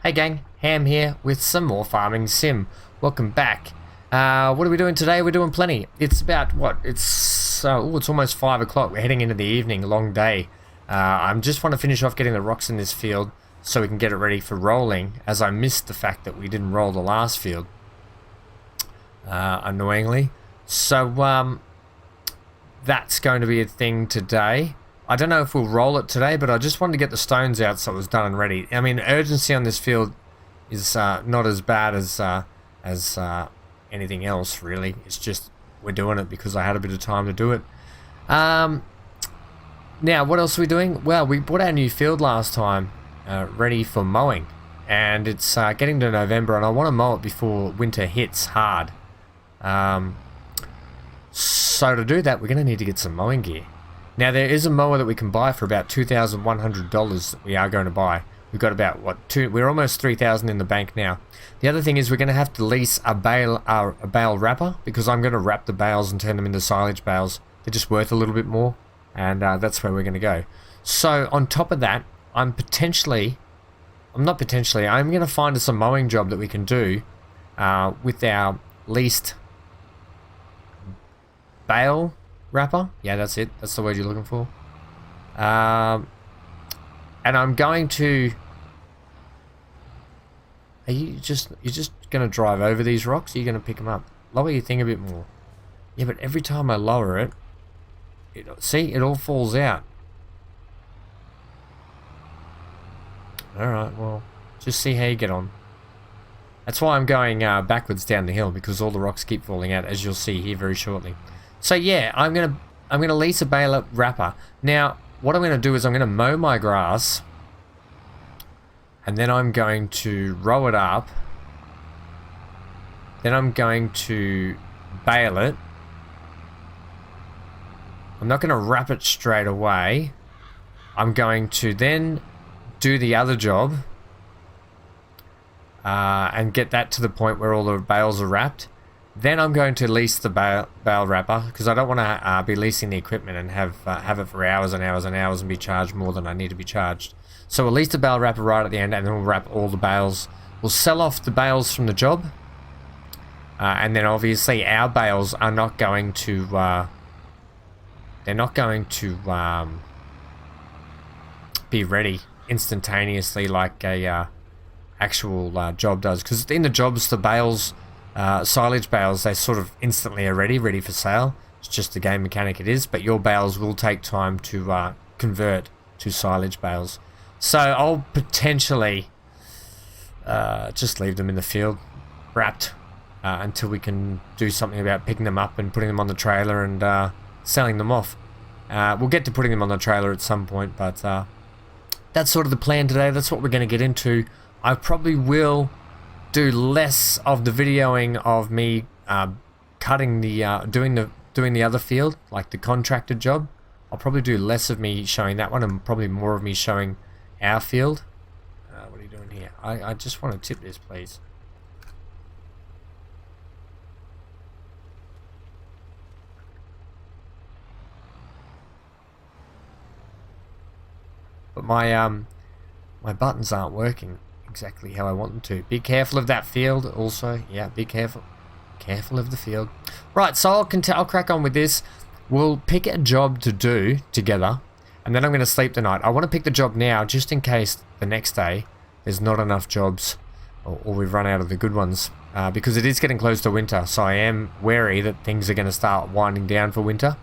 Hey gang, Ham here with some more farming sim. Welcome back. What are we doing today? We're doing plenty. It's about what? It's almost 5 o'clock. We're heading into the evening, a long day. I just want to finish off getting the rocks in this field so we can get it ready for rolling, as I missed the fact that we didn't roll the last field. Annoyingly. So that's going to be a thing today. I don't know if we'll roll it today, but I just wanted to get the stones out so it was done and ready. I mean, urgency on this field is not as bad as anything else, really. It's just we're doing it because I had a bit of time to do it. Now, what else are we doing? Well, we bought our new field last time, ready for mowing. And it's getting to November, and I want to mow it before winter hits hard. So to do that, we're going to need to get some mowing gear. Now, there is a mower that we can buy for about $2,100 that we are going to buy. We've got about, we're almost $3,000 in the bank now. The other thing is we're going to have to lease a bale wrapper, because I'm going to wrap the bales and turn them into silage bales. They're just worth a little bit more, and that's where we're going to go. So, on top of that, I'm going to find us a mowing job that we can do with our leased bale wrapper. Yeah, that's it. That's the word you're looking for. And I'm going to... you're just going to drive over these rocks? Or are you going to pick them up? Lower your thing a bit more. Yeah, but every time I lower it, see, it all falls out. Alright, well, just see how you get on. That's why I'm going backwards down the hill, because all the rocks keep falling out, as you'll see here very shortly. So yeah, I'm gonna lease a bale wrapper. Now, what I'm gonna do is I'm gonna mow my grass, and then I'm going to row it up. Then I'm going to bale it. I'm not gonna wrap it straight away. I'm going to then do the other job and get that to the point where all the bales are wrapped. Then I'm going to lease the bale wrapper, because I don't want to be leasing the equipment and have it for hours and hours and hours and be charged more than I need to be charged. So we'll lease the bale wrapper right at the end, and then we'll wrap all the bales. We'll sell off the bales from the job, and then obviously our bales are not going to be ready instantaneously like a actual job does, because in the jobs the bales, silage bales, they sort of instantly are ready for sale. It's just the game mechanic it is, but your bales will take time to convert to silage bales. So I'll potentially just leave them in the field wrapped until we can do something about picking them up and putting them on the trailer and selling them off. We'll get to putting them on the trailer at some point, but that's sort of the plan today. That's what we're going to get into. I probably will do less of the videoing of me cutting the doing the other field, like the contracted job. I'll probably do less of me showing that one and probably more of me showing our field. What are you doing here? I just want to tip this, please. But my buttons aren't working exactly how I want them to. Be careful of that field also. Yeah, be careful. Careful of the field. Right, so I'll crack on with this. We'll pick a job to do together, and then I'm going to sleep tonight. I want to pick the job now just in case the next day there's not enough jobs, or we've run out of the good ones, because it is getting close to winter, so I am wary that things are going to start winding down for winter.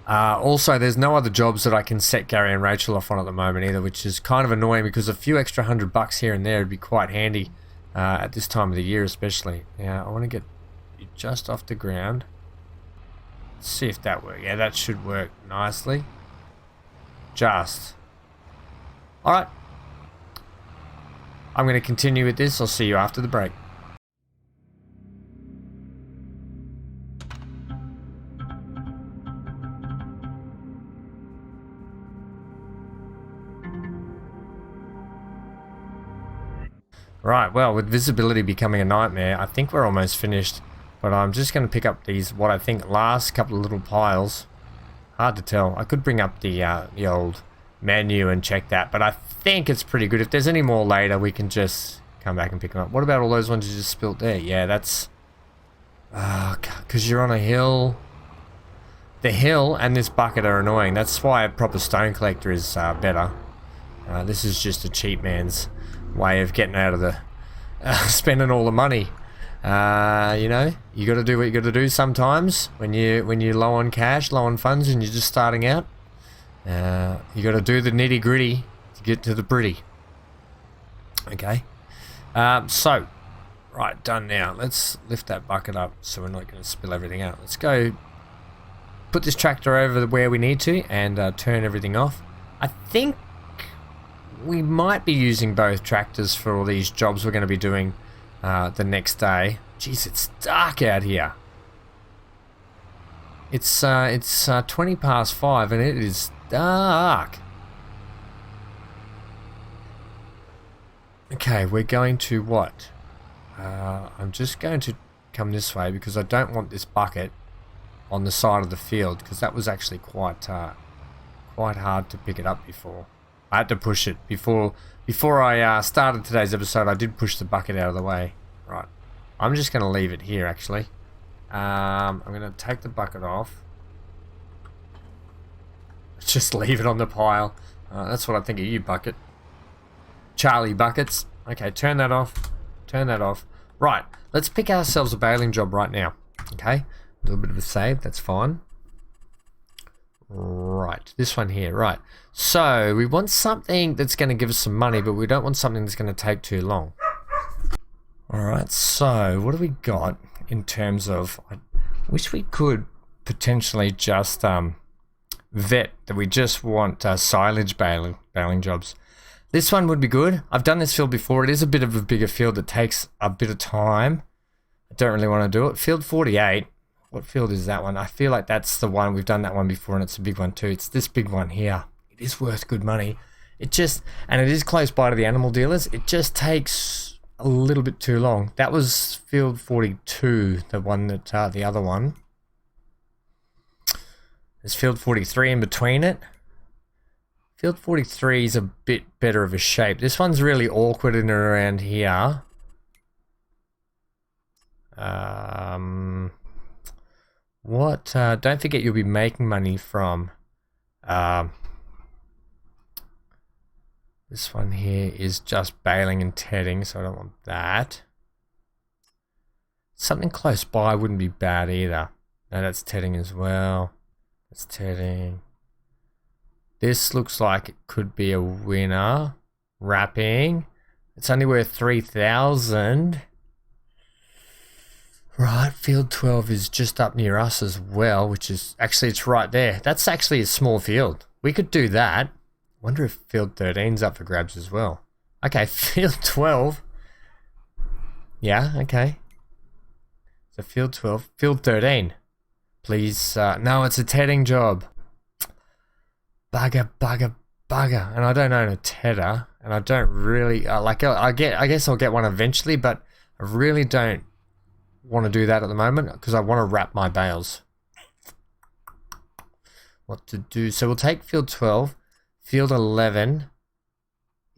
Also, there's no other jobs that I can set Gary and Rachel off on at the moment either, which is kind of annoying, because a few extra $100 here and there would be quite handy at this time of the year especially. Now, I want to get you just off the ground. Let's see if that works. Yeah, that should work nicely. Just. Alright. I'm going to continue with this. I'll see you after the break. Right, well, with visibility becoming a nightmare, I think we're almost finished. But I'm just going to pick up these, what I think, last couple of little piles. Hard to tell. I could bring up the old menu and check that. But I think it's pretty good. If there's any more later, we can just come back and pick them up. What about all those ones you just spilt there? Yeah, that's... because you're on a hill. The hill and this bucket are annoying. That's why a proper stone collector is better. This is just a cheap man's way of getting out of the... spending all the money. You know, you got to do what you got to do sometimes when you're low on cash, low on funds, and you're just starting out. You got to do the nitty gritty to get to the pretty. Okay. So, right, done now. Let's lift that bucket up so we're not going to spill everything out. Let's go put this tractor over where we need to and turn everything off. I think we might be using both tractors for all these jobs we're going to be doing the next day. Jeez, it's dark out here. It's 20 past 5 and it is dark. Okay, we're going to what? I'm just going to come this way because I don't want this bucket on the side of the field because that was actually quite hard to pick it up before. I had to push it before I started today's episode. I did push the bucket out of the way. Right, I'm just going to leave it here actually. I'm going to take the bucket off. Just leave it on the pile. That's what I think of you, bucket. Charlie Buckets. Okay, turn that off. Turn that off. Right, let's pick ourselves a baling job right now. Okay, a little bit of a save, that's fine. Right, this one here, right. So, we want something that's going to give us some money, but we don't want something that's going to take too long. Alright, so, what do we got in terms of... I wish we could potentially just vet that we just want silage baling jobs. This one would be good. I've done this field before. It is a bit of a bigger field that takes a bit of time. I don't really want to do it. Field 48. What field is that one? I feel like that's the one. We've done that one before and it's a big one too. It's this big one here. It is worth good money. It just, and it is close by to the animal dealers. It just takes a little bit too long. That was field 42, the one that, the other one. There's field 43 in between it. Field 43 is a bit better of a shape. This one's really awkward in and around here. Don't forget you'll be making money from this one here is just baling and tedding, so I don't want that. Something close by wouldn't be bad either. No, that's tedding as well. That's tedding. This looks like it could be a winner. Wrapping. It's only worth 3,000. Right, field 12 is just up near us as well, which is actually, it's right there. That's actually a small field. We could do that. Wonder if field 13's up for grabs as well. Okay, field 12. Yeah, okay. So field 12, field 13. Please, no, it's a tedding job. Bugger. And I don't own a tedder, and I don't really, I guess I'll get one eventually, but I really don't want to do that at the moment because I want to wrap my bales. What to do? So we'll take field 12. Field 11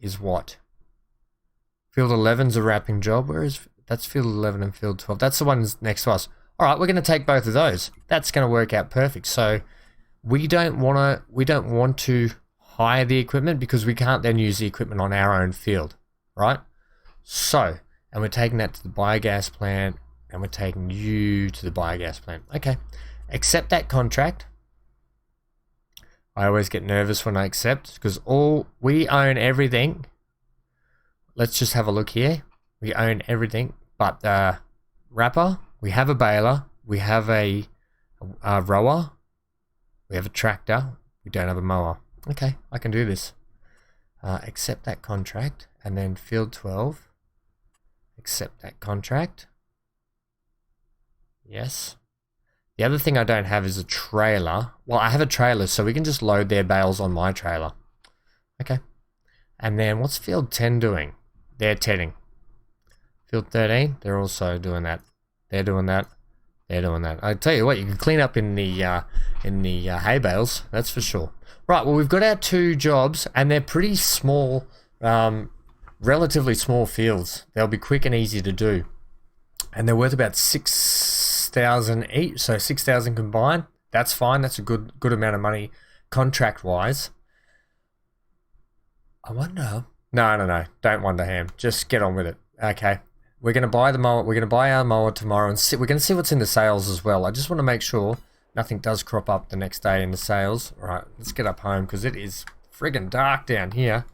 is what? Field 11's a wrapping job. Where is that's field 11 and field 12? That's the ones next to us. All right, we're going to take both of those. That's going to work out perfect. So we don't want to hire the equipment because we can't then use the equipment on our own field, right? So, and we're taking that to the biogas plant. And we're taking you to the biogas plant. Okay. Accept that contract. I always get nervous when I accept because we own everything. Let's just have a look here. We own everything but the wrapper. We have a baler. We have a rower. We have a tractor. We don't have a mower. Okay, I can do this. Accept that contract. And then field 12. Accept that contract. Yes. The other thing I don't have is a trailer. Well, I have a trailer, so we can just load their bales on my trailer. Okay. And then what's field 10 doing? They're tedding. Field 13, they're also doing that. They're doing that. they're doing that. I tell you what, you can clean up in the hay bales, that's for sure. Right, well, we've got our 2 jobs, and they're pretty small, relatively small fields. They'll be quick and easy to do, and they're worth about 6,000 each, so 6,000 combined. That's fine. That's a good amount of money contract-wise. I wonder. No. Don't wonder, Ham. Just get on with it. Okay. We're going to buy the mower. We're going to buy our mower tomorrow, and we're going to see what's in the sales as well. I just want to make sure nothing does crop up the next day in the sales. All right, let's get up home because it is friggin' dark down here.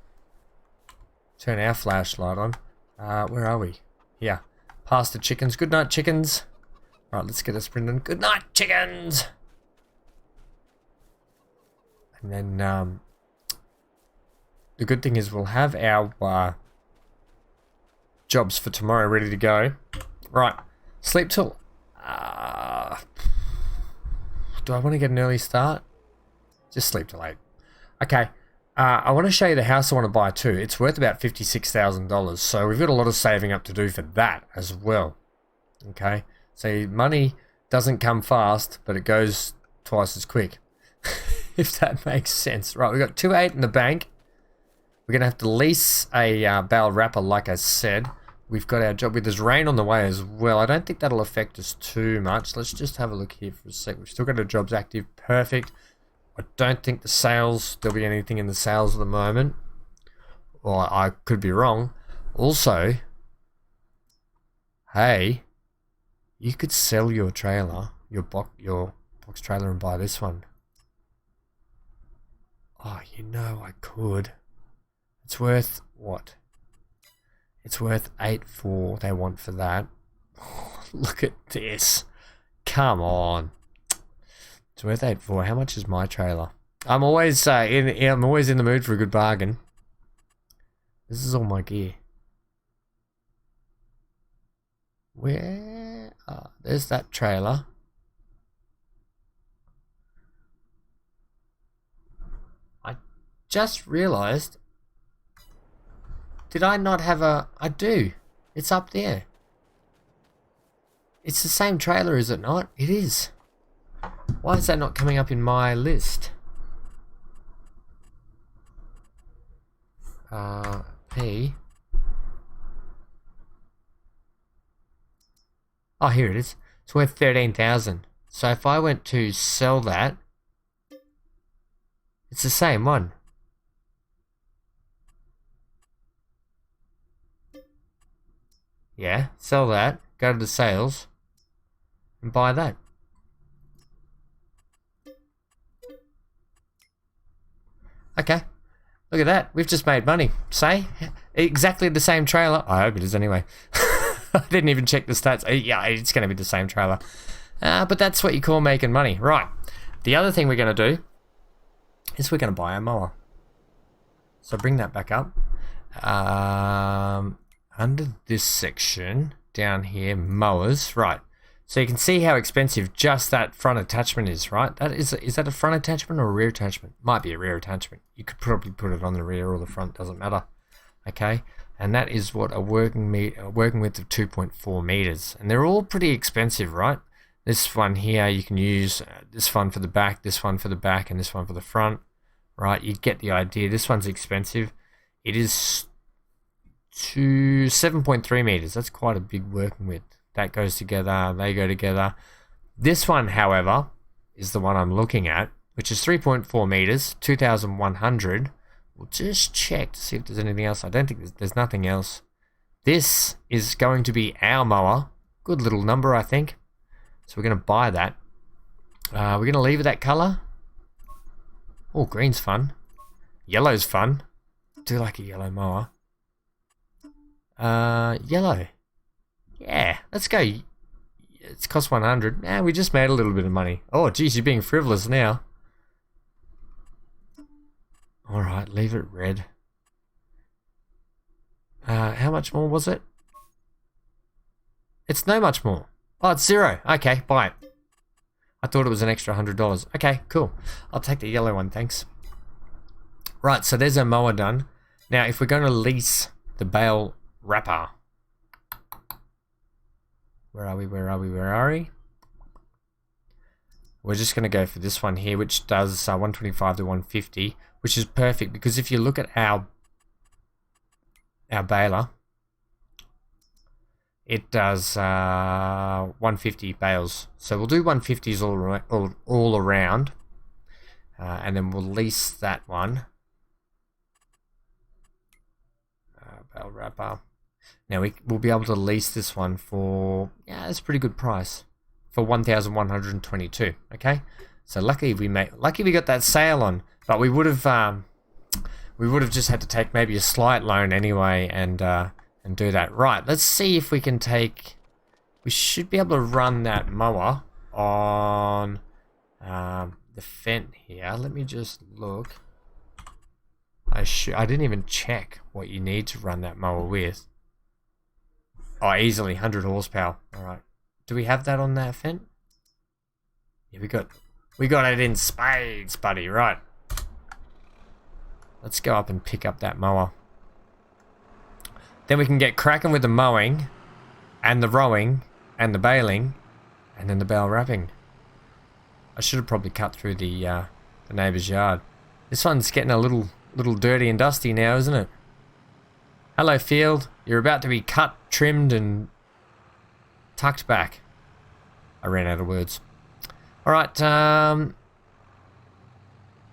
Turn our flashlight on. Where are we? Here. Past the chickens. Good night, chickens. All right, let's get a sprint in. Good night, chickens. And then the good thing is we'll have our jobs for tomorrow ready to go. Right, sleep till... do I want to get an early start? Just sleep till 8. Okay, I want to show you the house I want to buy too. It's worth about $56,000, so we've got a lot of saving up to do for that as well. Okay, so money doesn't come fast, but it goes twice as quick. If that makes sense. Right, we've got 2.8 in the bank. We're going to have to lease a bale wrapper, like I said. We've got our job with there's rain on the way as well. I don't think that'll affect us too much. Let's just have a look here for a sec. We've still got our jobs active. Perfect. I don't think the sales, there'll be anything in the sales at the moment. Well, I could be wrong. Also, hey, you could sell your trailer, your box trailer, and buy this one. Oh, you know I could. It's worth what? It's worth 8.4 they want for that. Oh, look at this. Come on. It's worth 8.4. How much is my trailer? I'm always in the mood for a good bargain. This is all my gear. Where? There's that trailer. I just realized. Did I not have a... I do. It's up there. It's the same trailer, is it not? It is. Why is that not coming up in my list? P. Oh, here it is. It's worth 13,000. So if I went to sell that, it's the same one. Yeah, sell that, go to the sales, and buy that. Okay, look at that. We've just made money. Say, exactly the same trailer. I hope it is anyway. I didn't even check the stats. Yeah, it's going to be the same trailer. But that's what you call making money. Right, the other thing we're going to do is we're going to buy a mower. So bring that back up. Under this section, down here, mowers, right. So you can see how expensive just that front attachment is, right? Is that a front attachment or a rear attachment? Might be a rear attachment. You could probably put it on the rear or the front, doesn't matter. Okay, and that is what a working width of 2.4 meters. And they're all pretty expensive, right? This one here, you can use this one for the back, this one for the back, and this one for the front, right? You get the idea. This one's expensive. It is to 7.3 meters. That's quite a big working width. That goes together, they go together. This one, however, is the one I'm looking at, which is 3.4 meters, 2,100. We'll just check to see if there's anything else. I don't think there's nothing else. This is going to be our mower. Good little number, I think. So we're going to buy that. We're going to leave it that color. Oh, green's fun. Yellow's fun. I do like a yellow mower. Yellow. Yeah, let's go. It's cost 100. Yeah, we just made a little bit of money. Oh, geez, you're being frivolous now. All right, leave it red. How much more was it? It's no much more. Oh, it's 0. Okay, buy it. I thought it was an extra $100. Okay, cool. I'll take the yellow one, thanks. Right, so there's our mower done. Now, if we're going to lease the bale wrapper. Where are we? We're just going to go for this one here, which does 125 to 150, which is perfect because if you look at our baler, it does 150 bales. So we'll do 150s all around, and then we'll lease that one. Bale wrapper. Now we'll be able to lease this one for, yeah, that's a pretty good price, for 1,122. Okay, so lucky we got that sale on, but we would have just had to take maybe a slight loan anyway and do that. Right, let's see if we can take. We should be able to run that mower on the Fent here. Let me just look. I didn't even check what you need to run that mower with. Oh, easily 100 horsepower. All right. Do we have that on that Fent? Yeah, we got it in spades, buddy. Right. Let's go up and pick up that mower. Then we can get cracking with the mowing, and the rowing, and the baling, and then the bale wrapping. I should have probably cut through the neighbour's yard. This one's getting a little dirty and dusty now, isn't it? Hello, field. You're about to be cut, trimmed, and tucked back. I ran out of words. All right.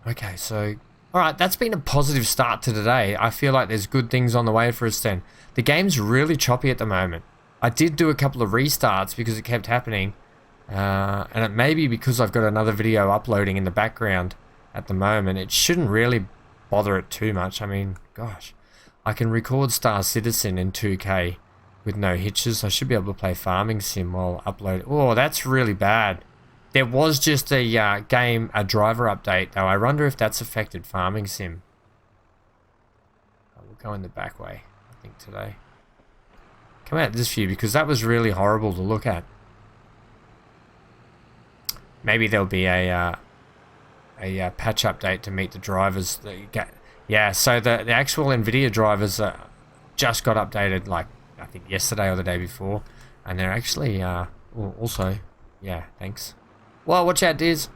Okay, so all right, that's been a positive start to today. I feel like there's good things on the way for us then. The game's really choppy at the moment. I did do a couple of restarts because it kept happening. And it may be because I've got another video uploading in the background at the moment. It shouldn't really bother it too much. I mean, gosh, I can record Star Citizen in 2K with no hitches. I should be able to play Farming Sim while uploading. Oh, that's really bad. There was just a driver update, though. I wonder if that's affected Farming Sim. We'll go in the back way, I think, today. Come out this view, because that was really horrible to look at. Maybe there'll be a patch update to meet the drivers. Yeah, so the actual NVIDIA drivers just got updated, like, I think yesterday or the day before. And they're actually, also, yeah, thanks. Well, watch out, Deers.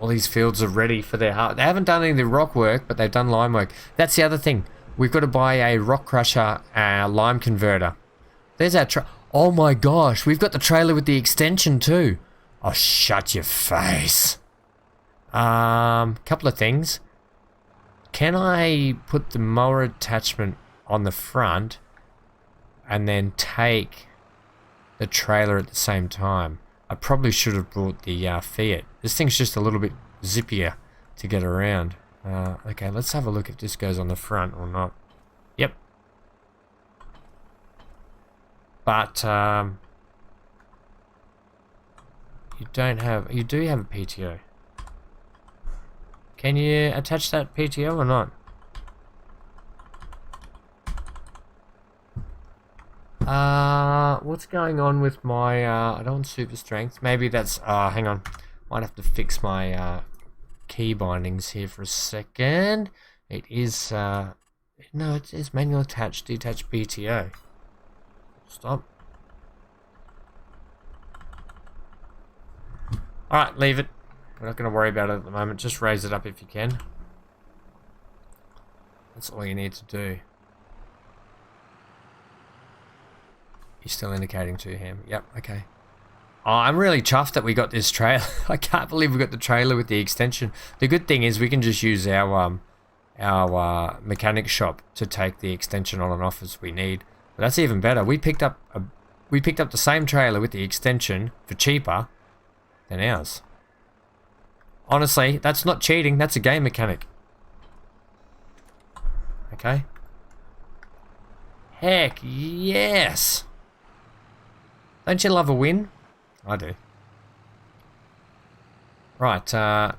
All these fields are ready for their heart. They haven't done any of the rock work, but they've done lime work. That's the other thing. We've got to buy a rock crusher lime converter. There's our oh my gosh, we've got the trailer with the extension too. Oh, shut your face. Couple of things. Can I put the mower attachment on the front and then take the trailer at the same time? I probably should have brought the Fiat. This thing's just a little bit zippier to get around. Okay, let's have a look if this goes on the front or not. Yep. But you do have a PTO. Can you attach that PTO or not? What's going on with my, I don't want super strength. Maybe that's, hang on. Might have to fix my, key bindings here for a second. It is, no, it is manual attach, detach PTO. Stop. Alright, leave it. We're not going to worry about it at the moment. Just raise it up if you can. That's all you need to do. You're still indicating to him. Yep, okay. Oh, I'm really chuffed that we got this trailer. I can't believe we got the trailer with the extension. The good thing is we can just use our mechanic shop to take the extension on and off as we need. But that's even better. We picked up the same trailer with the extension for cheaper than ours. Honestly, that's not cheating. That's a game mechanic. Okay. Heck yes. Don't you love a win? I do. Right, get a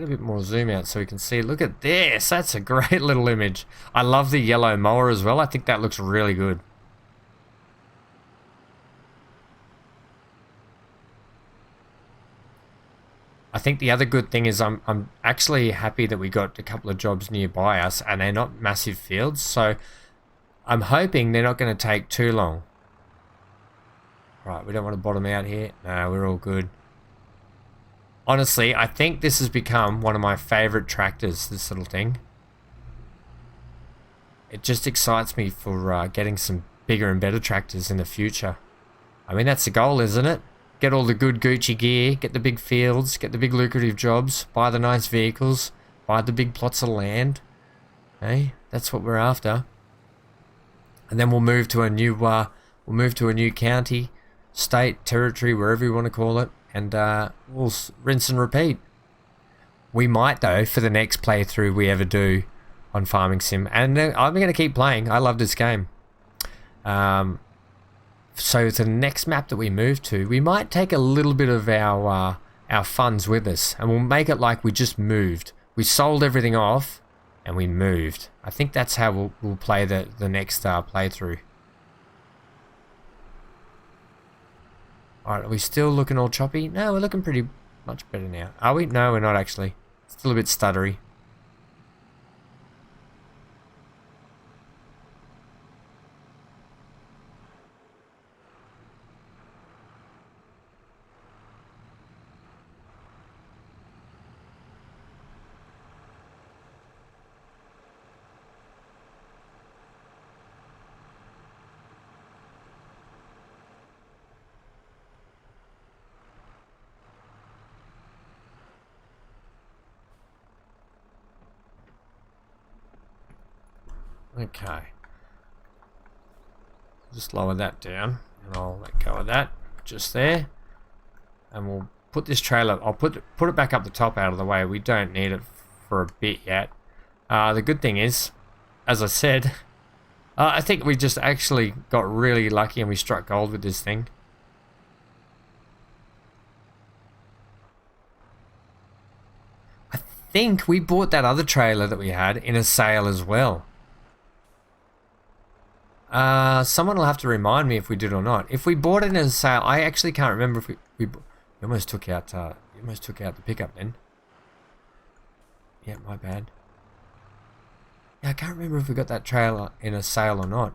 bit more zoom out so we can see. Look at this. That's a great little image. I love the yellow mower as well. I think that looks really good. I think the other good thing is I'm actually happy that we got a couple of jobs nearby us and they're not massive fields, so I'm hoping they're not going to take too long. Right, we don't want to bottom out here. No, we're all good. Honestly, I think this has become one of my favorite tractors, this little thing. It just excites me for getting some bigger and better tractors in the future. I mean, that's the goal, isn't it? Get all the good Gucci gear, get the big fields, get the big lucrative jobs, buy the nice vehicles, buy the big plots of land. Hey, that's what we're after. And then we'll move to a new county, state, territory, wherever you want to call it, and we'll rinse and repeat. We might, though, for the next playthrough we ever do on Farming Sim, and I'm going to keep playing. I love this game. So the next map that we move to, we might take a little bit of our funds with us, and we'll make it like we just moved. We sold everything off, and we moved. I think that's how we'll play the next playthrough. Alright, are we still looking all choppy? No, we're looking pretty much better now. Are we? No, we're not actually. Still a bit stuttery. Okay. Just lower that down, and I'll let go of that just there. And we'll put this trailer, I'll put it back up the top out of the way. We don't need it for a bit yet. The good thing is, as I said, I think we just actually got really lucky and we struck gold with this thing. I think we bought that other trailer that we had in a sale as well. Someone will have to remind me if we did or not. If we bought it in a sale, I actually can't remember if we almost took out the pickup then. Yeah, my bad. Yeah, I can't remember if we got that trailer in a sale or not.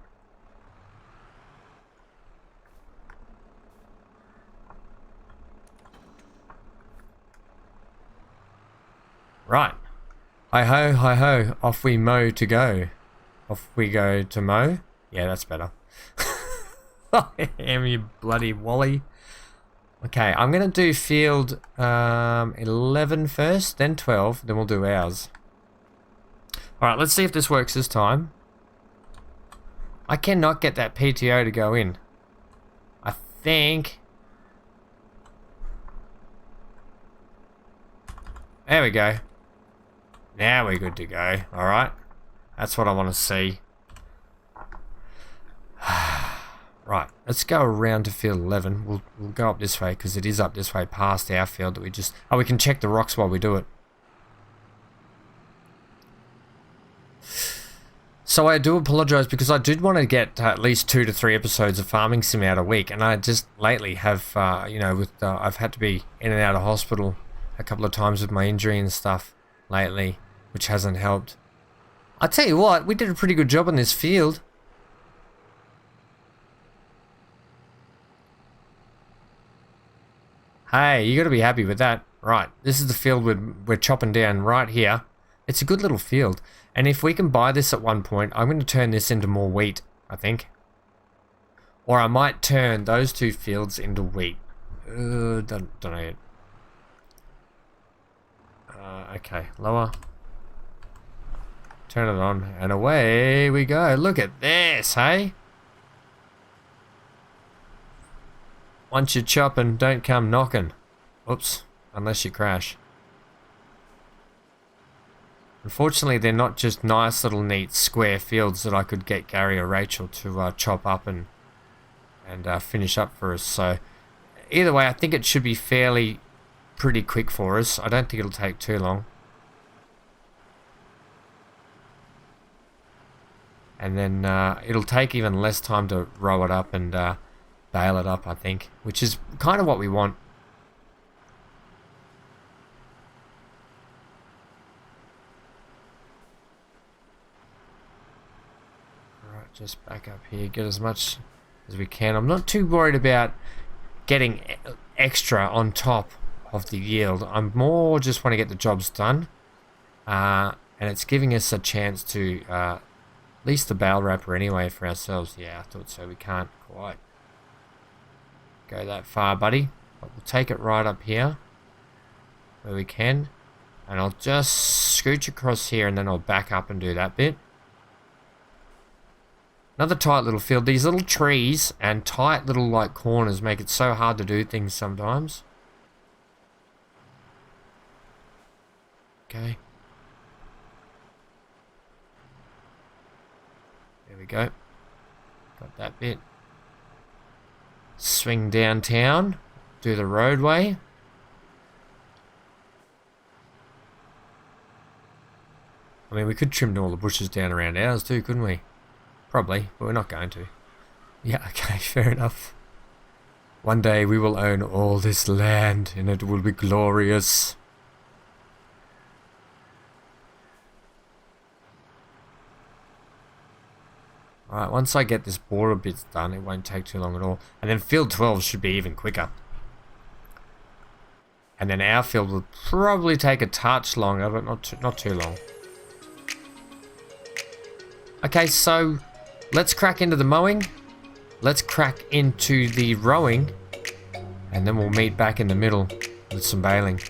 Right. Hi ho, off we mow to go. Off we go to mow. Yeah, that's better. I am, you bloody Wally. Okay, I'm going to do field 11 first, then 12, then we'll do ours. Alright, let's see if this works this time. I cannot get that PTO to go in. I think... There we go. Now we're good to go, alright? That's what I want to see. Right, let's go around to field 11. We'll go up this way because it is up this way past our field that we just... Oh, we can check the rocks while we do it. So I do apologise because I did want to get at least 2 to 3 episodes of Farming Sim out a week, and I just lately have, you know, I've had to be in and out of hospital a couple of times with my injury and stuff lately, which hasn't helped. I tell you what, we did a pretty good job on this field. Hey, you got to be happy with that. Right, this is the field we're chopping down right here. It's a good little field. And if we can buy this at one point, I'm going to turn this into more wheat, I think. Or I might turn those 2 fields into wheat. Don't know yet. Okay, lower. Turn it on, and away we go. Look at this, hey? Once you're chopping, don't come knocking. Oops, unless you crash. Unfortunately, they're not just nice little neat square fields that I could get Gary or Rachel to chop up and finish up for us. So either way, I think it should be pretty quick for us. I don't think it'll take too long. And then it'll take even less time to row it up and bale it up, I think, which is kind of what we want. Alright, just back up here, get as much as we can. I'm not too worried about getting extra on top of the yield. I'm more just want to get the jobs done, and it's giving us a chance to lease the bale wrapper anyway for ourselves. Yeah, I thought so. We can't quite go that far, buddy, but we'll take it right up here where we can, and I'll just scooch across here and then I'll back up and do that bit. Another tight little field. These little trees and tight little like corners make it so hard to do things sometimes. Okay. There we go. Got that bit. Swing downtown. Do the roadway. I mean, we could trim all the bushes down around ours too, couldn't we? Probably, but we're not going to. Yeah, okay, fair enough. One day we will own all this land and it will be glorious. Alright, once I get this border bit done, it won't take too long at all. And then field 12 should be even quicker. And then our field will probably take a touch longer, but not too long. Okay, so let's crack into the mowing. Let's crack into the rowing. And then we'll meet back in the middle with some baling.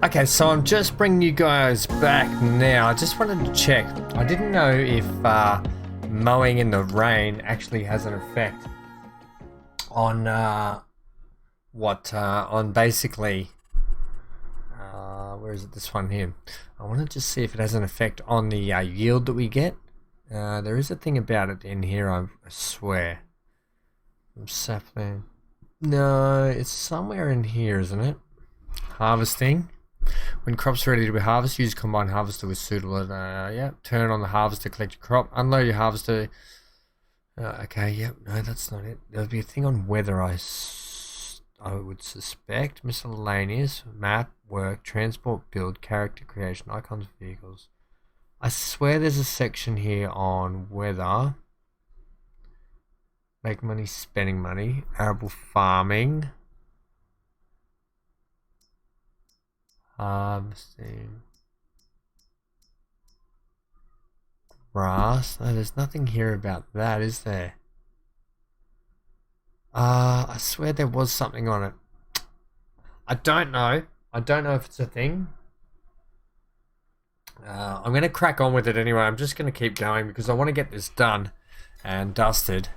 Okay, so I'm just bringing you guys back now. I just wanted to check. I didn't know if mowing in the rain actually has an effect on on basically where is it? This one here. I want to just see if it has an effect on the yield that we get. There is a thing about it in here, I swear. Sapling. No, it's somewhere in here, isn't it? Harvesting. When crops are ready to be harvested, use combine harvester with suitable. Yeah. Turn on the harvester, collect your crop, unload your harvester. Okay. Yep. No, that's not it. There'll be a thing on weather. I would suspect miscellaneous map work transport build character creation icons vehicles. I swear there's a section here on weather. Make money, spending money, arable farming. Harvesting. Grass. No, there's nothing here about that, is there? I swear there was something on it. I don't know. I don't know if it's a thing. I'm going to crack on with it anyway. I'm just going to keep going because I want to get this done and dusted.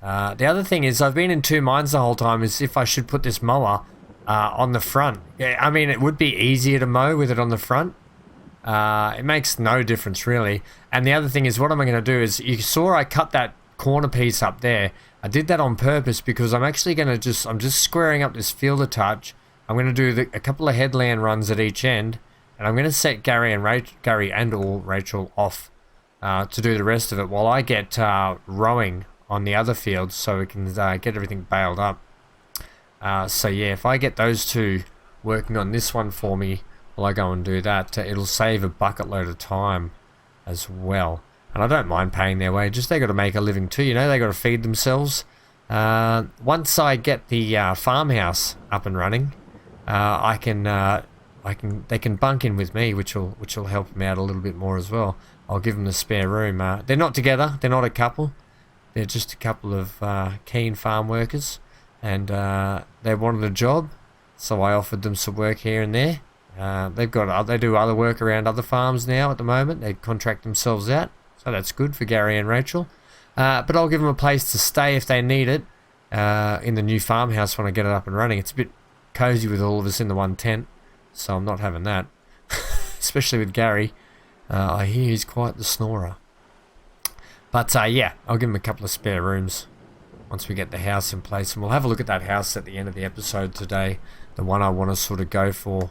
The other thing is I've been in two minds the whole time is if I should put this mower on the front. Yeah, I mean, it would be easier to mow with it on the front. It makes no difference really. And the other thing is what am I going to do is you saw I cut that corner piece up there. I did that on purpose because I'm actually going to I'm just squaring up this field a touch. I'm going to do a couple of headland runs at each end. And I'm going to set Gary and Rachel off to do the rest of it while I get rowing on the other field so we can get everything baled up. So yeah, if I get those two working on this one for me while I go and do that, it'll save a bucket load of time as well. And I don't mind paying their wages. They got to make a living too, you know. They got to feed themselves. Once I get the farmhouse up and running, they can bunk in with me, which will help them out a little bit more as well. I'll give them the spare room. They're not together. They're not a couple. They're just a couple of keen farm workers, and they wanted a job, so I offered them some work here and there. They do other work around other farms now at the moment. They contract themselves out, so that's good for Gary and Rachel. But I'll give them a place to stay if they need it in the new farmhouse when I get it up and running. It's a bit cozy with all of us in the one tent. So I'm not having that, especially with Gary. I hear he's quite the snorer. But yeah, I'll give him a couple of spare rooms once we get the house in place. And we'll have a look at that house at the end of the episode today, the one I want to sort of go for.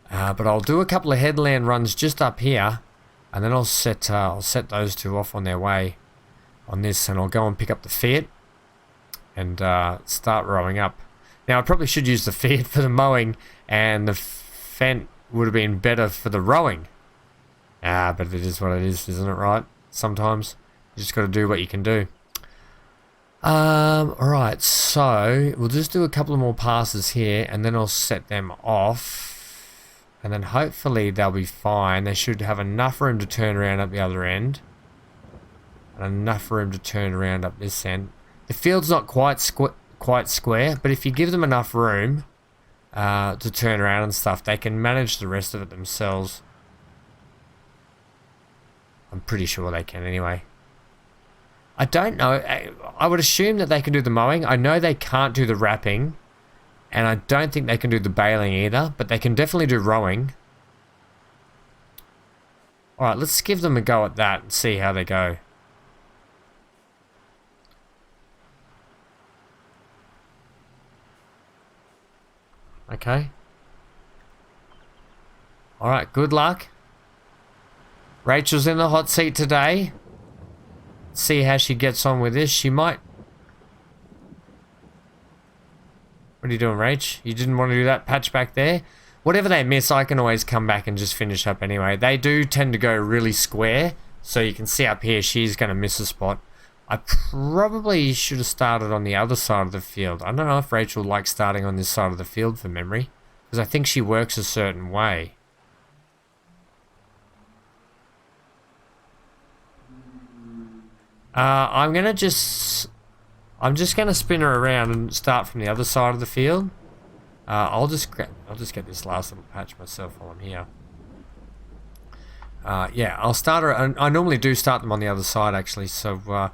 But I'll do a couple of headland runs just up here, and then I'll set those two off on their way on this, and I'll go and pick up the Fiat and start rowing up. Now, I probably should use the Fiat for the mowing, and the Fent would have been better for the rowing. But it is what it is, isn't it, right? Sometimes you just got to do what you can do. Alright, so we'll just do a couple of more passes here, and then I'll set them off, and then hopefully they'll be fine. They should have enough room to turn around up the other end, and enough room to turn around up this end. The field's not quite square, but if you give them enough room to turn around and stuff, they can manage the rest of it themselves. I'm pretty sure they can anyway. I don't know. I would assume that they can do the mowing. I know they can't do the wrapping, and I don't think they can do the baling either, but they can definitely do rowing. Alright, let's give them a go at that and see how they go. Okay. Alright, good luck. Rachel's in the hot seat today. See how she gets on with this. She might... What are you doing, Rach? You didn't want to do that patch back there? Whatever they miss, I can always come back and just finish up anyway. They do tend to go really square, so you can see up here she's going to miss a spot. I probably should have started on the other side of the field. I don't know if Rachel likes starting on this side of the field for memory, because I think she works a certain way. I'm just gonna spin her around and start from the other side of the field. I'll just get this last little patch myself while I'm here. Yeah, I'll start her. I normally do start them on the other side actually, so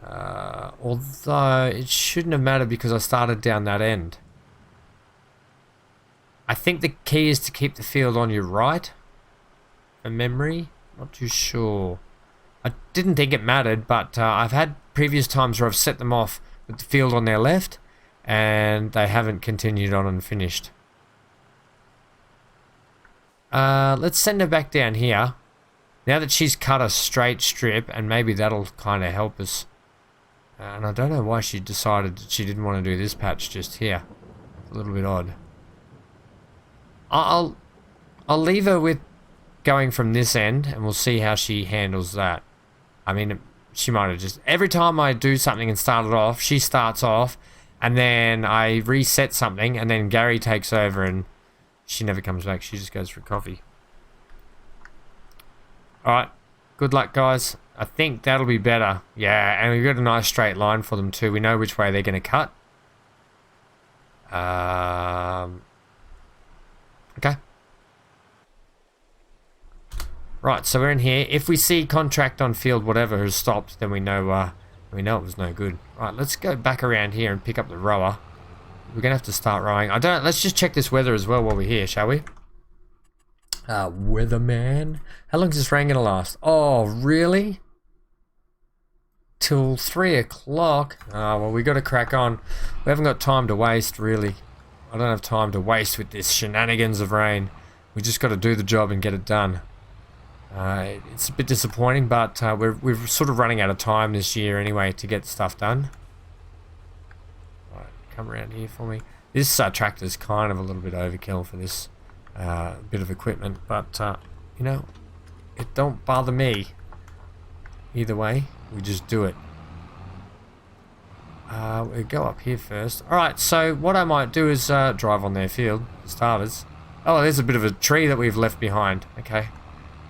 although it shouldn't have mattered because I started down that end. I think the key is to keep the field on your right, from memory. Not too sure. I didn't think it mattered, but I've had previous times where I've set them off with the field on their left, and they haven't continued on and finished. Let's send her back down here. Now that she's cut a straight strip, and maybe that'll kind of help us. And I don't know why she decided that she didn't want to do this patch just here. It's a little bit odd. I'll leave her with going from this end, and we'll see how she handles that. I mean, she might have just... Every time I do something and start it off, she starts off, and then I reset something, and then Gary takes over, and she never comes back. She just goes for coffee. Alright, good luck, guys. I think that'll be better. Yeah, and we've got a nice straight line for them too. We know which way they're going to cut. Okay. Right, so we're in here. If we see contract on field whatever has stopped, then we know it was no good. Right, let's go back around here and pick up the rower. We're going to have to start rowing. Let's just check this weather as well while we're here, shall we? Weatherman. How long is this rain going to last? Oh, really? Till 3 o'clock? Oh, well, we got to crack on. We haven't got time to waste, really. I don't have time to waste with this shenanigans of rain. We just got to do the job and get it done. It's a bit disappointing, but we're sort of running out of time this year anyway to get stuff done. Right, come around here for me. This tractor's kind of a little bit overkill for this bit of equipment, but you know, it don't bother me. Either way, we just do it. We'll go up here first. Alright, so what I might do is drive on their field, for starters. Oh, there's a bit of a tree that we've left behind. Okay.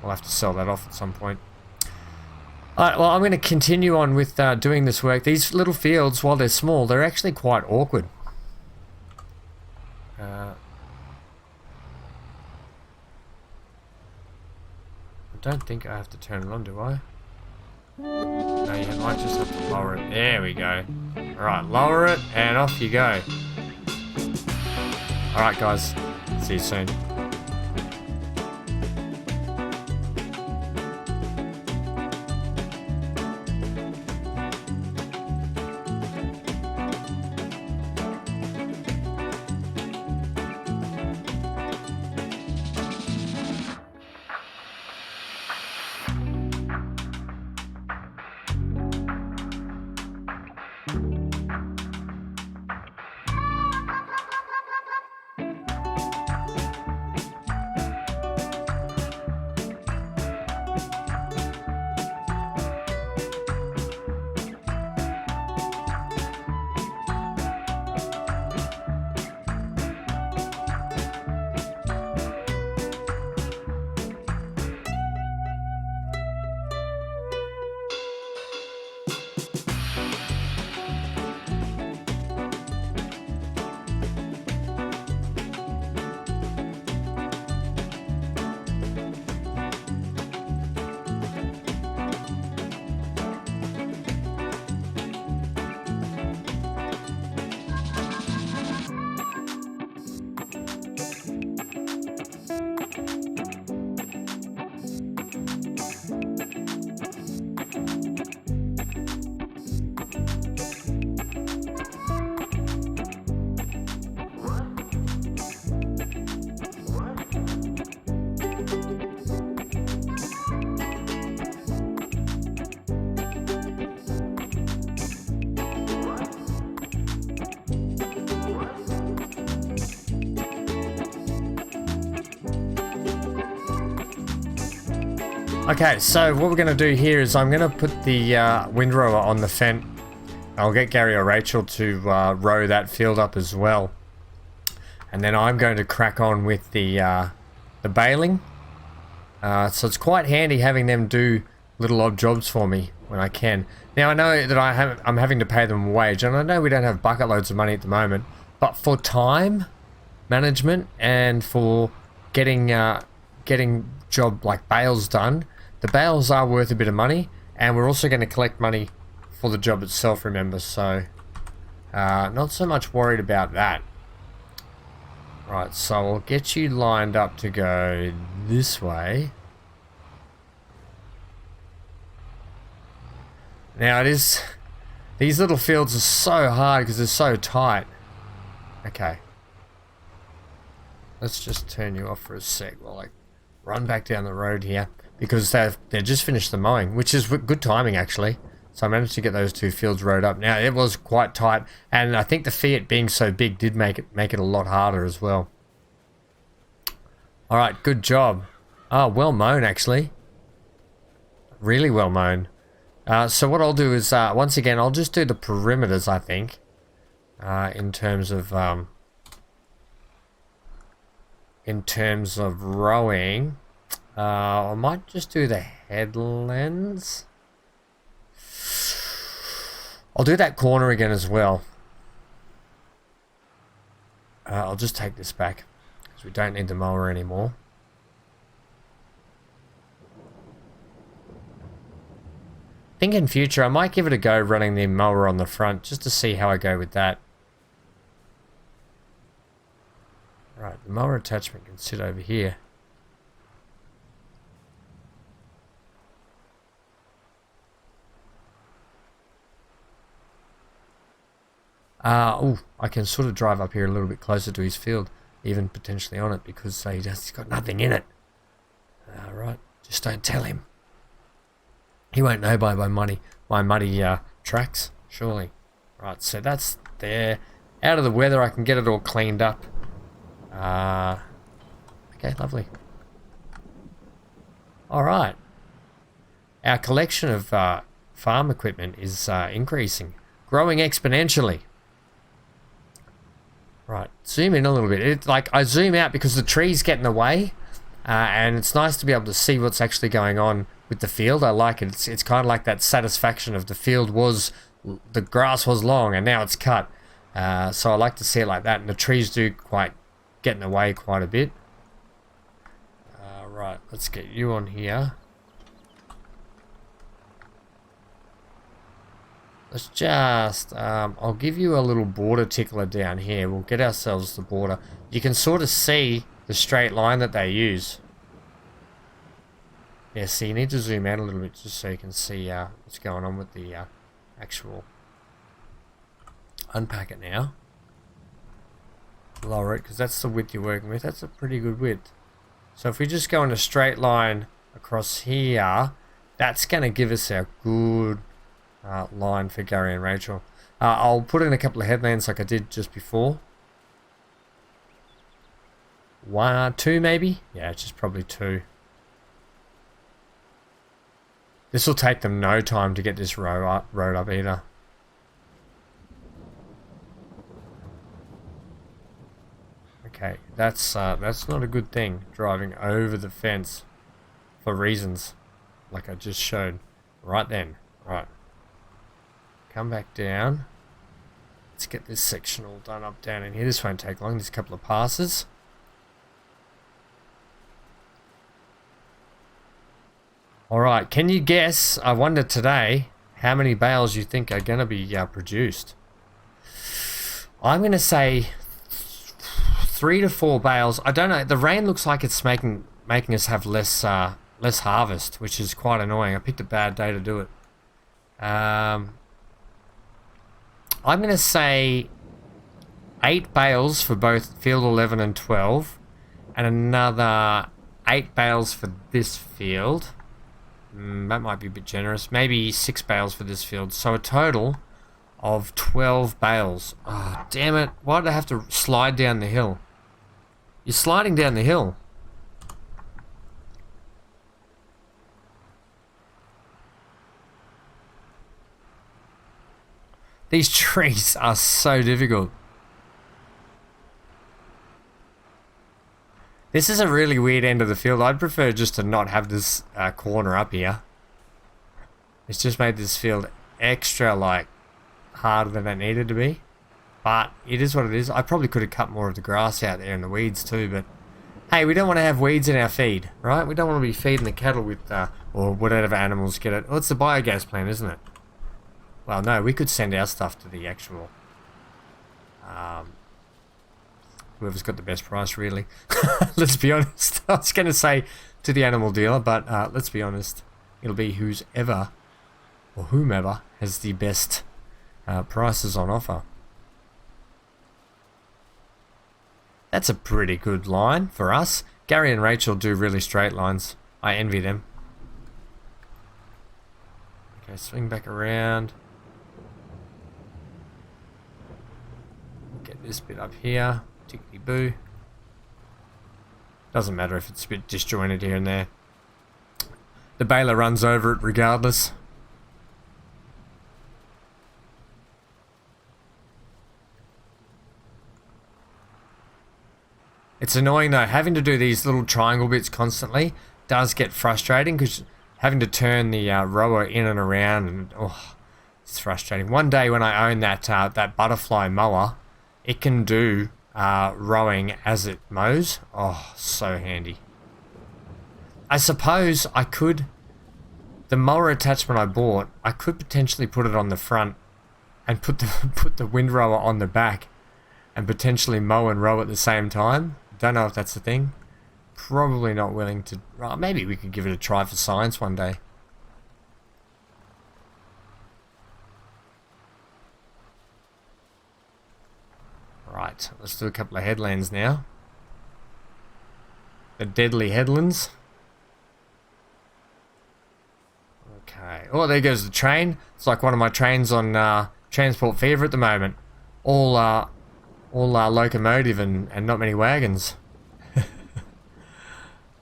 We'll have to sell that off at some point. Alright, well, I'm going to continue on with doing this work. These little fields, while they're small, they're actually quite awkward. I don't think I have to turn it on, do I? No, you might just have to lower it. There we go. Alright, lower it, and off you go. Alright, guys. See you soon. Okay, so what we're going to do here is I'm going to put the windrower on the fence. I'll get Gary or Rachel to row that field up as well. And then I'm going to crack on with the baling. So it's quite handy having them do little odd jobs for me when I can. Now I know that I'm having to pay them a wage, and I know we don't have bucket loads of money at the moment, but for time management and for getting job like bales done, the bales are worth a bit of money, and we're also going to collect money for the job itself, remember, so not so much worried about that. Right, so I'll get you lined up to go this way. Now these little fields are so hard because they're so tight. Okay. Let's just turn you off for a sec while I run back down the road here because they've just finished the mowing, which is good timing actually. So I managed to get those 2 fields rowed up. Now it was quite tight, and I think the Fiat being so big did make it a lot harder as well. All right, good job. Oh, well mown actually. Really well mown. So what I'll do is once again I'll just do the perimeters. I think in terms of rowing, I might just do the headlands. I'll do that corner again as well. I'll just take this back because we don't need the mower anymore. I think in future I might give it a go running the mower on the front just to see how I go with that. Right, the mower attachment can sit over here. Oh, I can sort of drive up here a little bit closer to his field, even potentially on it, because he's got nothing in it. Right, just don't tell him. He won't know by my muddy tracks, surely. Right, so that's there. Out of the weather, I can get it all cleaned up. Okay, lovely. All right. Our collection of farm equipment is increasing, growing exponentially. Right, zoom in a little bit. I zoom out because the trees get in the way, and it's nice to be able to see what's actually going on with the field. I like it. It's kind of like that satisfaction of the grass was long and now it's cut. So I like to see it like that, and the trees do get in the way quite a bit. Right, let's get you on here. Let's just, I'll give you a little border tickler down here. We'll get ourselves the border. You can sort of see the straight line that they use. Yeah, see, you need to zoom out a little bit just so you can see what's going on with the actual... Unpack it now. Lower it, because that's the width you're working with. That's a pretty good width. So if we just go in a straight line across here, that's going to give us our good... line for Gary and Rachel. I'll put in a couple of headlands like I did just before. 2 maybe? Yeah, just probably 2. This will take them no time to get this road up either. Okay, that's not a good thing, driving over the fence for reasons like I just showed right then. Right. Come back down. Let's get this section all done up down in here. This won't take long. There's a couple of passes. Alright, can you guess, I wonder today, how many bales you think are going to be produced? I'm going to say 3 to 4 bales. I don't know. The rain looks like it's making us have less harvest, which is quite annoying. I picked a bad day to do it. I'm going to say 8 bales for both field 11 and 12, and another 8 bales for this field. That might be a bit generous. Maybe 6 bales for this field. So a total of 12 bales. Oh, damn it. Why did I have to slide down the hill? You're sliding down the hill. These trees are so difficult. This is a really weird end of the field. I'd prefer just to not have this corner up here. It's just made this field extra, harder than it needed to be. But it is what it is. I probably could have cut more of the grass out there and the weeds too, but hey, we don't want to have weeds in our feed, right? We don't want to be feeding the cattle with, or whatever animals get it. Well, it's the biogas plant, isn't it? Well, no, we could send our stuff to the actual... whoever's got the best price, really. Let's be honest. I was going to say to the animal dealer, but let's be honest. It'll be whoever or whomever has the best prices on offer. That's a pretty good line for us. Gary and Rachel do really straight lines. I envy them. Okay, swing back around. Get this bit up here. Tickety boo. Doesn't matter if it's a bit disjointed here and there. The baler runs over it regardless. It's annoying though, having to do these little triangle bits constantly does get frustrating because having to turn the rower in and around, and it's frustrating. One day when I own that that butterfly mower, it can do rowing as it mows. Oh, so handy. I suppose I could, the mower attachment I bought, I could potentially put it on the front and put the windrower on the back and potentially mow and row at the same time. Don't know if that's the thing. Probably not willing to. Well, maybe we could give it a try for science one day. Right, let's do a couple of headlands now. The deadly headlands. Okay. Oh, there goes the train. It's like one of my trains on Transport Fever at the moment. All locomotive and not many wagons.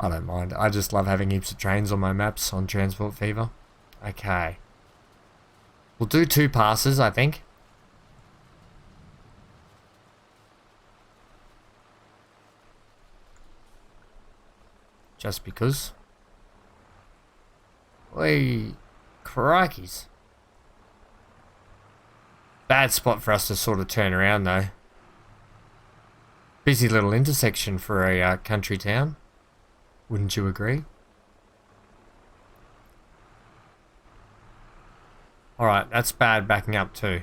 I don't mind. I just love having heaps of trains on my maps on Transport Fever. Okay. We'll do 2 passes, I think. Just because. Oi, crikeys. Bad spot for us to sort of turn around though. Busy little intersection for a country town. Wouldn't you agree? Alright, that's bad backing up too.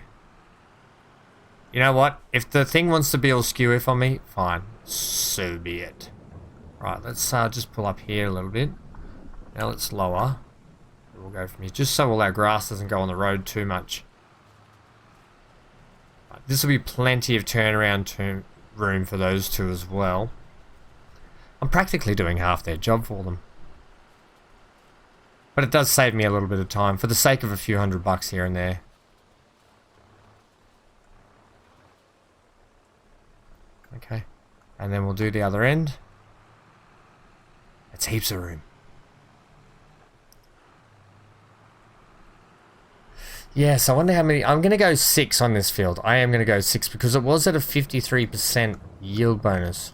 You know what? If the thing wants to be all skewy for me, fine. So be it. Right, let's just pull up here a little bit. Now let's lower. We'll go from here, just so all our grass doesn't go on the road too much. Right, this will be plenty of turnaround room for those two as well. I'm practically doing half their job for them. But it does save me a little bit of time for the sake of a few $100 here and there. Okay, and then we'll do the other end. It's heaps of room. Yes, I wonder how many. I'm going to go 6 on this field. I am going to go 6 because it was at a 53% yield bonus.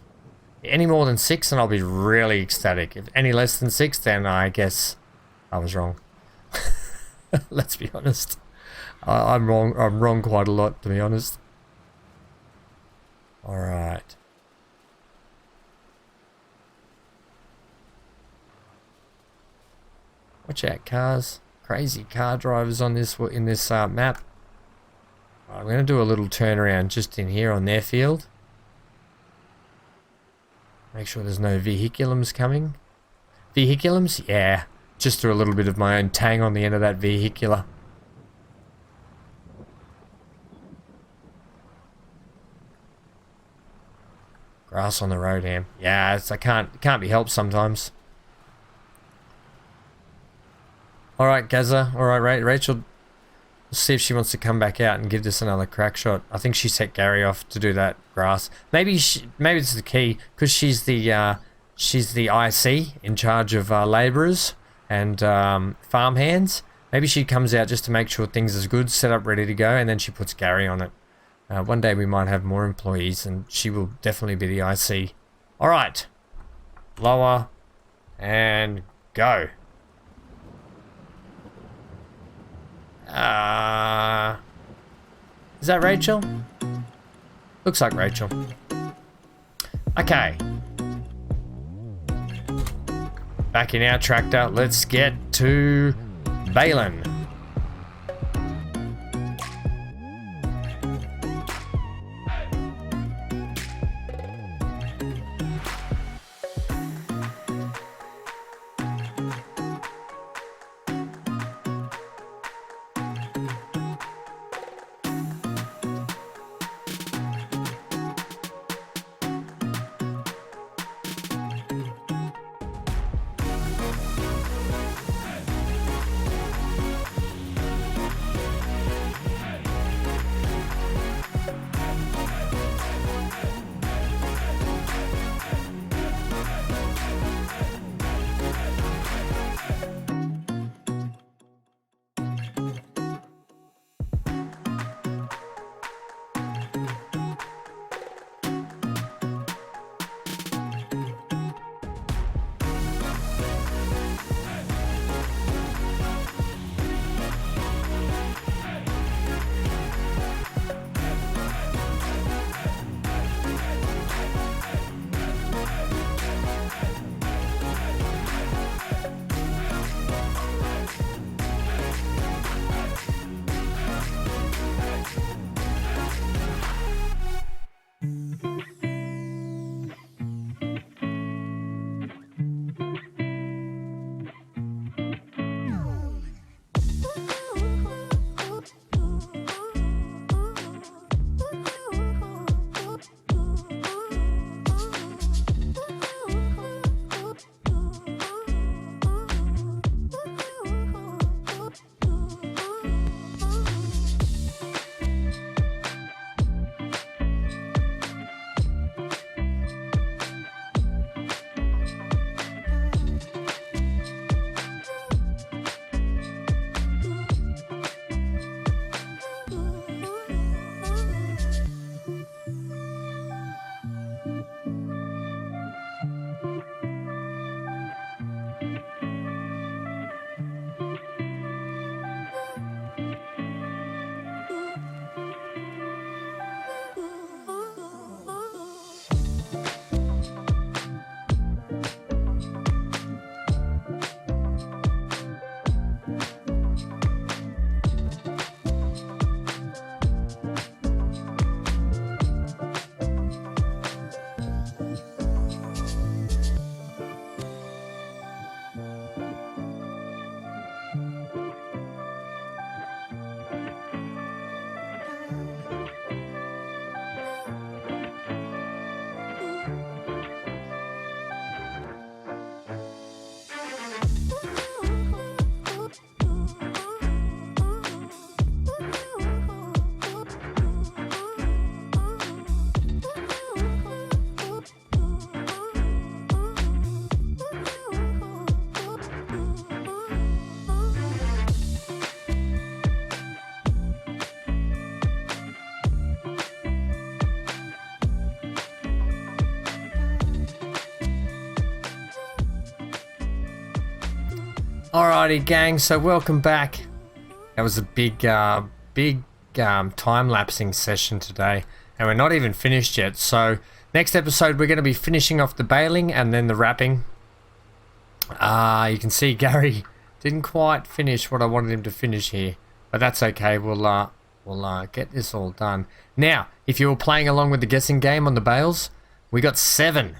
Any more than 6 and I'll be really ecstatic. If any less than 6, then I guess I was wrong. Let's be honest. I'm wrong. I'm wrong quite a lot, to be honest. Alright. Watch out, cars. Crazy car drivers on this in this map. I'm going to do a little turnaround just in here on their field. Make sure there's no vehiculums coming. Vehiculums? Yeah. Just threw a little bit of my own tang on the end of that vehicular. Grass on the road, Am. Yeah, it's, it can't be helped sometimes. Alright, Gaza. Alright, Rachel. Let's see if she wants to come back out and give this another crack shot. I think she set Gary off to do that grass. Maybe it's the key, because she's the IC in charge of labourers and farm hands. Maybe she comes out just to make sure things is good, set up, ready to go, and then she puts Gary on it. One day we might have more employees, and she will definitely be the IC. Alright. Lower. And go. Is that Rachel? Looks like Rachel. Okay. Back in our tractor, let's get to baling. Alrighty, gang. So welcome back. That was a big time-lapsing session today, and we're not even finished yet. So next episode, we're going to be finishing off the baling and then the wrapping. You can see Gary didn't quite finish what I wanted him to finish here, but that's okay. We'll get this all done. Now, if you were playing along with the guessing game on the bales, we got 7.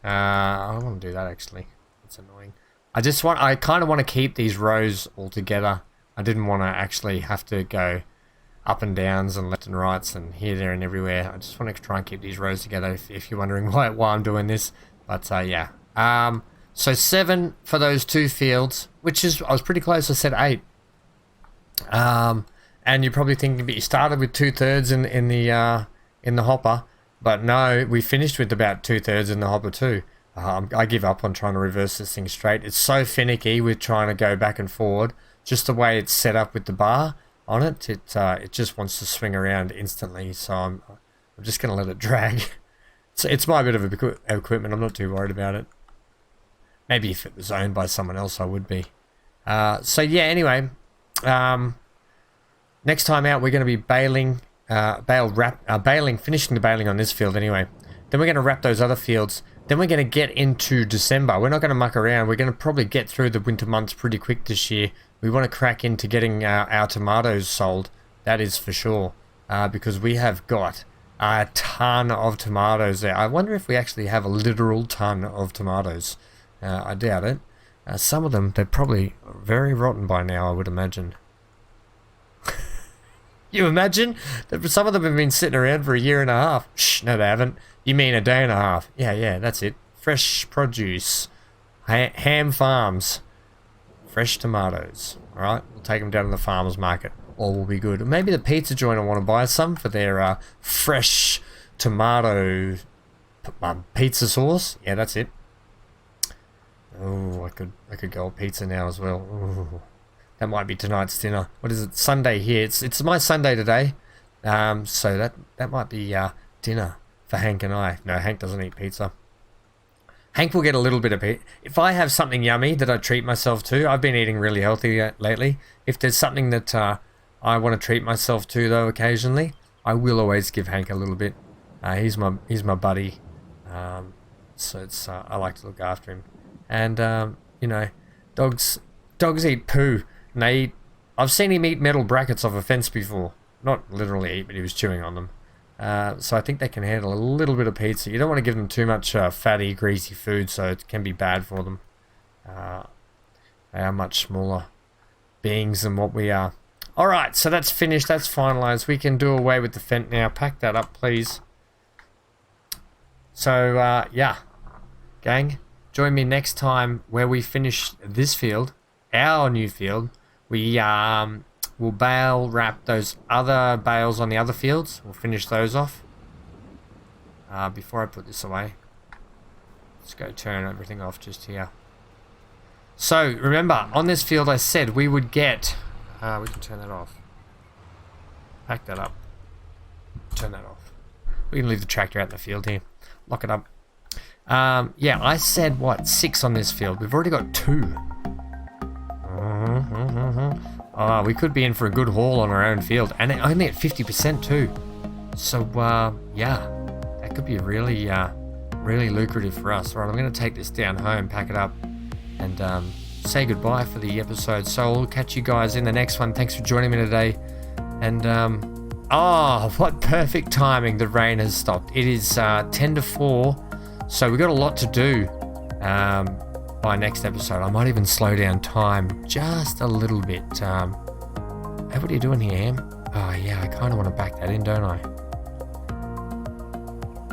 I don't want to do that actually. It's annoying. I kind of want to keep these rows all together. I didn't want to actually have to go up and downs and left and rights and here, there, and everywhere. I just want to try and keep these rows together. If you're wondering why I'm doing this, but yeah. So 7 for those 2 fields, which is, I was pretty close. I said 8. And you're probably thinking, but you started with 2/3 in the hopper, but no, we finished with about 2/3 in the hopper too. I give up on trying to reverse this thing straight. It's so finicky with trying to go back and forward. Just the way it's set up with the bar on it, it just wants to swing around instantly. So I'm just going to let it drag. It's my bit of equipment. I'm not too worried about it. Maybe if it was owned by someone else, I would be. So yeah. Anyway, next time out, we're going to be baling, finishing the baling on this field anyway. Then we're going to wrap those other fields. Then we're going to get into December. We're not going to muck around. We're going to probably get through the winter months pretty quick this year. We want to crack into getting our tomatoes sold. That is for sure. Because we have got a ton of tomatoes there. I wonder if we actually have a literal ton of tomatoes. I doubt it. Some of them, they're probably very rotten by now, I would imagine. You imagine? Some of them have been sitting around for a year and a half. Shh, no they haven't. You mean a day and a half. Yeah, that's it. Fresh produce. Ham farms. Fresh tomatoes. Alright, we'll take them down to the farmer's market. All will be good. Maybe the pizza joint will want to buy some for their fresh tomato pizza sauce. Yeah, that's it. Oh, I could go with pizza now as well. Ooh. That might be tonight's dinner. What is it? Sunday here. It's my Sunday today. So that might be dinner for Hank and I. No, Hank doesn't eat pizza. Hank will get a little bit of pizza. If I have something yummy that I treat myself to, I've been eating really healthy lately. If there's something that I want to treat myself to though occasionally, I will always give Hank a little bit. He's my buddy. So it's I like to look after him. And you know, dogs eat poo. And I've seen him eat metal brackets off a fence before. Not literally eat, but he was chewing on them. So I think they can handle a little bit of pizza. You don't want to give them too much fatty, greasy food, so it can be bad for them. They are much smaller beings than what we are. Alright, so that's finished. That's finalized. We can do away with the fence now. Pack that up, please. So, yeah. Gang, join me next time where we finish this field, our new field. We we'll bale wrap those other bales on the other fields. We'll finish those off. Before I put this away, let's go turn everything off just here. So remember, on this field I said we would get. We can turn that off. Pack that up. Turn that off. We can leave the tractor out in the field here. Lock it up. Yeah, I said what, 6 on this field. We've already got 2. Oh, we could be in for a good haul on our own field, and only at 50% too. So yeah, that could be really really lucrative for us. Right, I'm going to take this down home, pack it up, and say goodbye for the episode. So I'll catch you guys in the next one. Thanks for joining me today. And oh, what perfect timing! The rain has stopped. It is 10 to 4, so we've got a lot to do. By next episode, I might even slow down time just a little bit. Hey, what are you doing here, Ham? Oh yeah, I kind of want to back that in, don't I?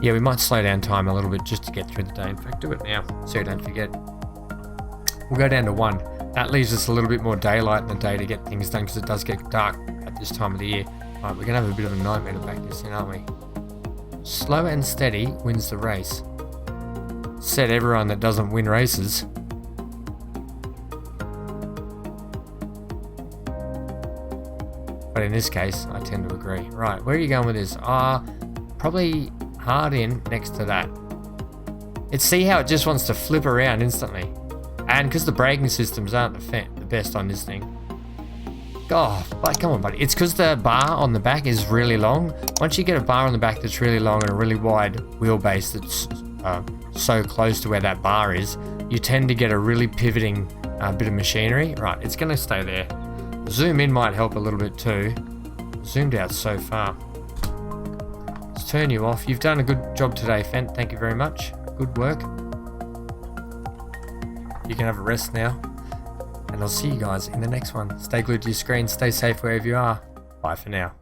Yeah, we might slow down time a little bit just to get through the day. In fact, do it now so you don't forget. We'll go down to 1. That leaves us a little bit more daylight in the day to get things done, because it does get dark at this time of the year. Right, we're gonna have a bit of a nightmare to back this in, aren't we? Slow and steady wins the race. Said everyone that doesn't win races. But in this case, I tend to agree. Right, where are you going with this? Probably hard in next to that. See how it just wants to flip around instantly. And because the braking systems aren't the the best on this thing. Oh, but come on, buddy. It's because the bar on the back is really long. Once you get a bar on the back that's really long and a really wide wheelbase that's so close to where that bar is, you tend to get a really pivoting bit of machinery. Right, it's going to stay there. Zoom in might help a little bit too. Zoomed out so far. Let's turn you off. You've done a good job today, Fent. Thank you very much. Good work. You can have a rest now. And I'll see you guys in the next one. Stay glued to your screen. Stay safe wherever you are. Bye for now.